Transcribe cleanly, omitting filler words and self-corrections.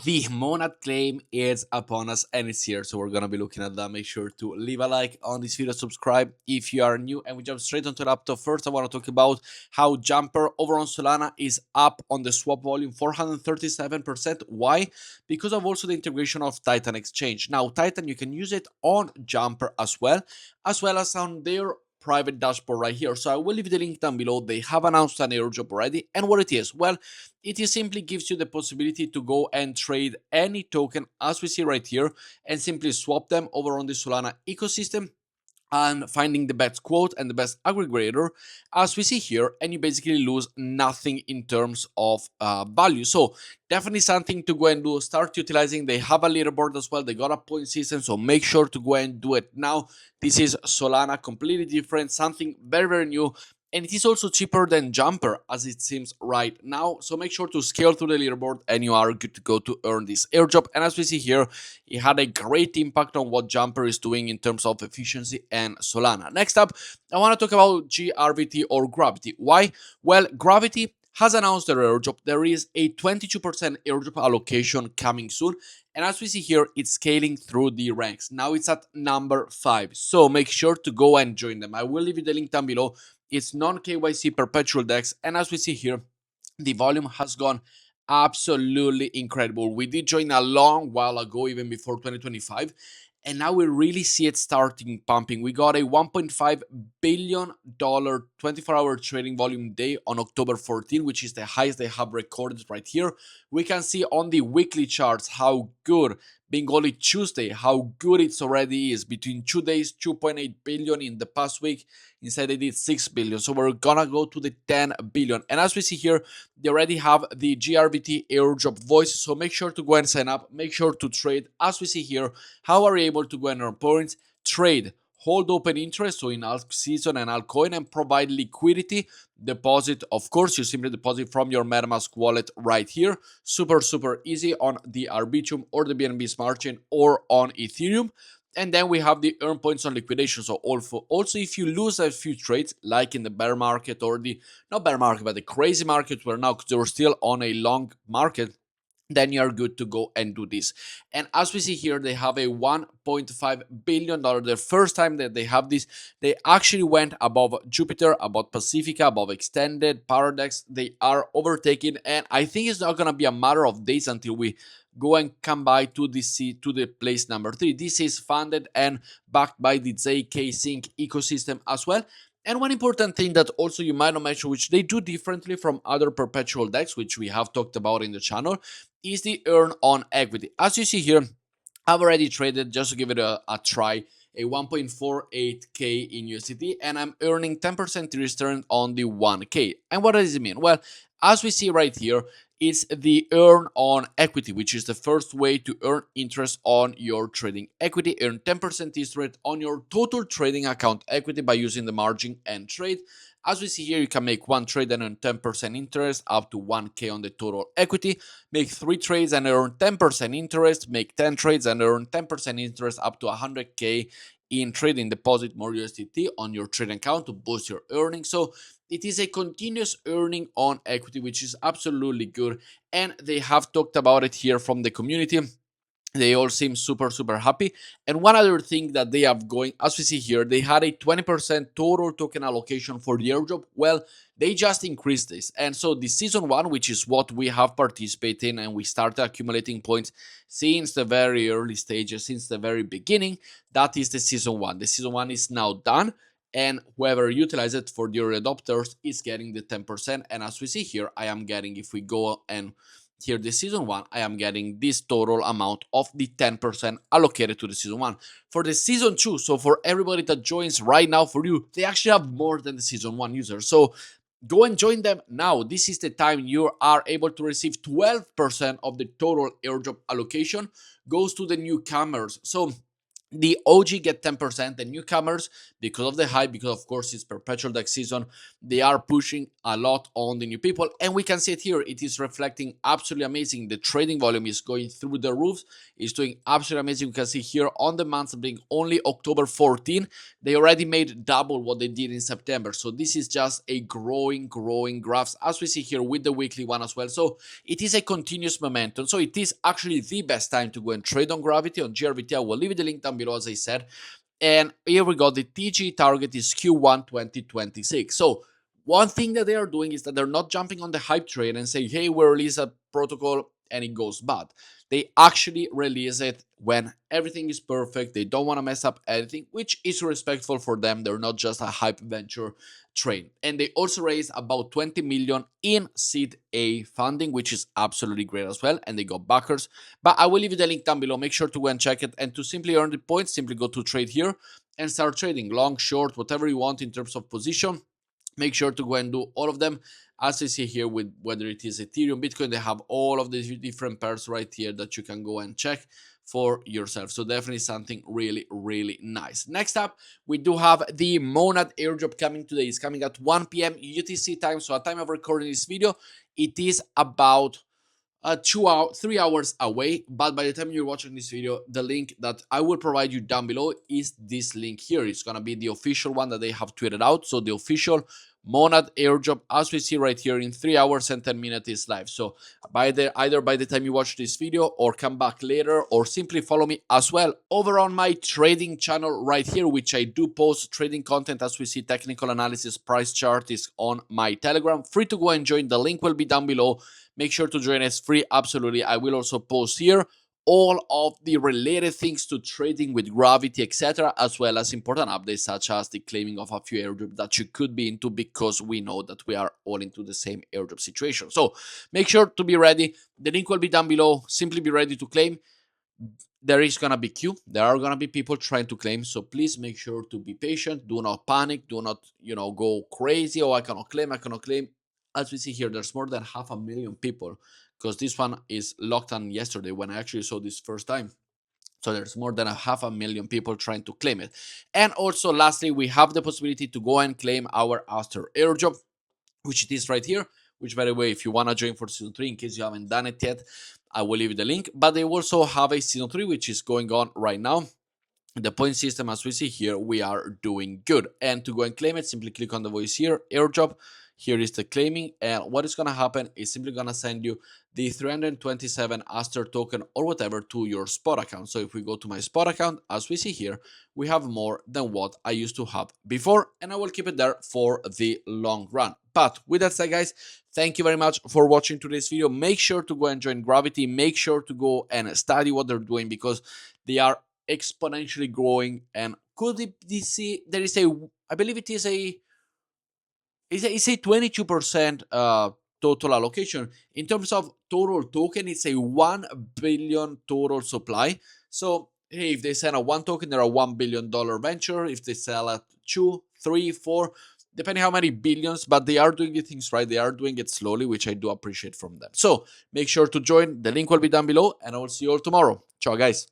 The Monad claim is upon us and it's here, so we're gonna be looking at that. Make sure to leave a like on this video, subscribe if you are new, and we jump straight onto the laptop. First, I want to talk about how Jumper over on Solana is up on the swap volume 437%. Why? Because of also the integration of Titan Exchange. Now, Titan, you can use it on Jumper as well as on their private dashboard right here. So I will leave the link down below. They have announced an airdrop already, and what it is, well, it is simply gives you the possibility to go and trade any token as we see right here and simply swap them over on the Solana ecosystem and finding the best quote and the best aggregator as we see here, and you basically lose nothing in terms of value. So definitely something to go and do, start utilizing. They have a leaderboard as well, they got a point system, so make sure to go and do it now. This is Solana, completely different, something very new, and it is also cheaper than Jumper as it seems right now. So make sure to scale through the leaderboard and you are good to go to earn this airdrop. And as we see here, it had a great impact on what Jumper is doing in terms of efficiency and Solana. Next up, I want to talk about GRVT or Gravity. Why? Well, Gravity has announced their airdrop. There is a 22% airdrop allocation coming soon. And as we see here, it's scaling through the ranks. Now it's at number 5. So make sure to go and join them. I will leave you the link down below. It's non-KYC perpetual DEX. And as we see here, the volume has gone absolutely incredible. We did join a long while ago, even before 2025. And now we really see it starting pumping. We got a $1.5 billion 24-hour trading volume day on October 14, which is the highest they have recorded right here. We can see on the weekly charts how good, being only Tuesday, how good it already is. Between 2 days, 2.8 billion. In the past week, instead they did 6 billion. So we're gonna go to the 10 billion. And as we see here, they already have the GRVT airdrop voice. So make sure to go and sign up. Make sure to trade. As we see here, how are you able to go and earn points? Trade, hold open interest, so in alt season and altcoin, and provide liquidity. Deposit, of course, you simply deposit from your MetaMask wallet right here. Super easy on the Arbitrum or the BNB Smart Chain or on Ethereum. And then we have the earn points on liquidation. So also if you lose a few trades, like in the bear market or the, not bear market, but the crazy market where now they're still on a long market, then you're good to go and do this. And as we see here, they have a $1.5 billion. The first time that they have this, they actually went above Jupiter, above Pacifica, above Extended, Paradox. They are overtaking, and I think it's not going to be a matter of days until we go and come by to the place number 3. This is funded and backed by the ZK Sync ecosystem as well. And one important thing that also you might not mention, which they do differently from other perpetual decks, which we have talked about in the channel, is the earn on equity. As you see here, I've already traded, just to give it a try, a 1.48k in USDT, and I'm earning 10% return on the 1k. And what does it mean? Well, as we see right here, it's the earn on equity, which is the first way to earn interest on your trading equity. Earn 10% interest on your total trading account equity by using the margin and trade. As we see here, you can make 1 trade and earn 10% interest up to 1k on the total equity. Make 3 trades and earn 10% interest. Make 10 trades and earn 10% interest up to 100k in trading deposit more USDT on your trading account to boost your earnings. So it is a continuous earning on equity, which is absolutely good. And they have talked about it here from the community. They all seem super happy. And one other thing that they have going, as we see here, they had a 20% total token allocation for the airdrop. Well, they just increased this. And so the season 1, which is what we have participated in, and we started accumulating points since the very early stages, since the very beginning, that is the season 1. The season 1 is now done. And whoever utilizes it for the early adopters is getting the 10%. And as we see here, I am getting, if we go and here the season 1, I am getting this total amount of the 10% allocated to the season 1. For the season 2, so for everybody that joins right now, for you, they actually have more than the season 1 users. So go and join them now. This is the time you are able to receive 12% of the total airdrop allocation goes to the newcomers. So The OG get 10%. The newcomers, because of the hype, because of course it's perpetual deck season, they are pushing a lot on the new people. And we can see it here. It is reflecting absolutely amazing. The trading volume is going through the roof. It's doing absolutely amazing. We can see here on the month being only October 14, they already made double what they did in September. So this is just a growing graphs, as we see here with the weekly one as well. So it is a continuous momentum. So it is actually the best time to go and trade on Gravity, on GRVT. I will leave the link down below, as I said. And here we go. The TG target is Q1 2026. So one thing that they are doing is that they're not jumping on the hype train and say, hey, we'll release a protocol and it goes bad. They actually release it when everything is perfect. They don't want to mess up anything, which is respectful for them. They're not just a hype venture train. And they also raised about 20 million in seed A funding, which is absolutely great as well. And they got backers. But I will leave you the link down below. Make sure to go and check it. And to simply earn the points, simply go to trade here and start trading long, short, whatever you want in terms of position. Make sure to go and do all of them. As you see here, with whether it is Ethereum, Bitcoin, they have all of these different pairs right here that you can go and check for yourself. So definitely something really nice. Next up, we do have the Monad airdrop coming today. It's coming at 1 p.m. UTC time. So at time of recording this video, it is about 3 hours away. But by the time you're watching this video, the link that I will provide you down below is this link here. It's gonna be the official one that they have tweeted out. So the official Monad airdrop, as we see right here, in 3 hours and 10 minutes is live. So either by the time you watch this video, or come back later, or simply follow me as well over on my trading channel right here, which I do post trading content. As we see, technical analysis, price chart is on my Telegram. Free to go and join. The link will be down below. Make sure to join us free. Absolutely. I will also post here all of the related things to trading with Gravity, etc., as well as important updates such as the claiming of a few airdrops that you could be into, because we know that we are all into the same airdrop situation. So make sure to be ready. The link will be down below. Simply be ready to claim. There is gonna be queue. There are gonna be people trying to claim. So please make sure to be patient. Do not panic. Do not, go crazy. Oh, I cannot claim. I cannot claim. As we see here, there's more than 500,000 people, because this one is locked on yesterday when I actually saw this first time. So there's more than 500,000 people trying to claim it. And also, lastly, we have the possibility to go and claim our Aster airdrop, which it is right here. Which, by the way, if you want to join for season 3, in case you haven't done it yet, I will leave you the link. But they also have a season 3, which is going on right now. The point system, as we see here, we are doing good. And to go and claim it, simply click on the voice here, airdrop. Here is the claiming, and what is going to happen is simply going to send you the 327 Aster token or whatever to your spot account. So if we go to my spot account, as we see here, we have more than what I used to have before, and I will keep it there for the long run. But with that said, guys, thank you very much for watching today's video. Make sure to go and join Gravity. Make sure to go and study what they're doing, because they are exponentially growing. And could it be, there is a, I believe it is a, it's a 22% total allocation. In terms of total token, it's a 1 billion total supply. So hey, if they sell a 1 token, they're a $1 billion venture. If they sell at 2, 3, 4, depending how many billions, but they are doing the things right. They are doing it slowly, which I do appreciate from them. So make sure to join. The link will be down below, and I will see you all tomorrow. Ciao, guys.